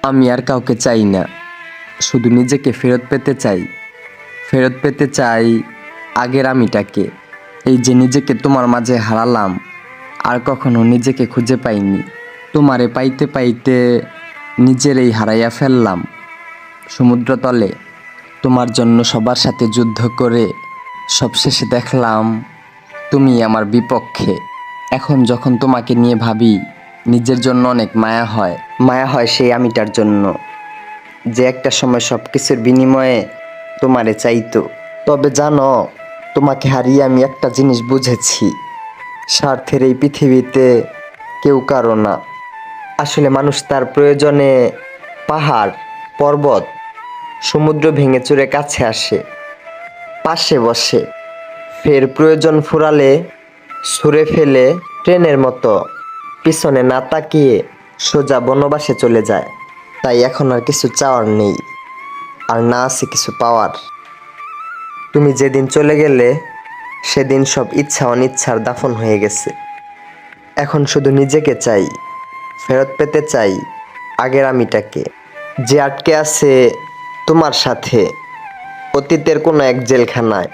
আমি আর কাউকে চাই না, শুধু নিজেকে ফেরত পেতে চাই। ফেরত পেতে চাই আগের আমিটাকে। এই যে নিজেকে তোমার মাঝে হারালাম, আর কখনো নিজেকে খুঁজে পাইনি। তোমারে পাইতে পাইতে নিজেরই হারাইয়া ফেললাম সমুদ্রতলে। তোমার জন্য সবার সাথে যুদ্ধ করে সবশেষে দেখলাম তুমি আমার বিপক্ষে। এখন যখন তোমাকে নিয়ে ভাবি, নিজের জন্য অনেক মায়া হয়। মায়া হয় সেই আমিটার জন্য, যে একটা সময় সব কিছুর বিনিময়ে তোমারে চাইতো। তবে জানো, তোমাকে হারিয়ে আমি একটা জিনিস বুঝেছি, স্বার্থের এই পৃথিবীতে কেউ কারো না। আসলে মানুষ তার প্রয়োজনে পাহাড়, পর্বত, সমুদ্র ভেঙে চুরে কাছে আসে, পাশে বসে, ফের প্রয়োজন ফুরালে ছুঁড়ে ফেলে ট্রেনের মতো পিছনে না তাকিয়ে সোজা বনবাসে চলে যায়। তাই এখন আর কিছু চাওয়ার নেই, আর না আছে কিছু পাওয়ার। তুমি যেদিন চলে গেলে সেদিন সব ইচ্ছা অনিচ্ছার দাফন হয়ে গেছে। এখন শুধু নিজেকে চাই, ফেরত পেতে চাই আগের আমিটাকে, যে আটকে আছে তোমার সাথে অতীতের কোনো এক জেলখানায়।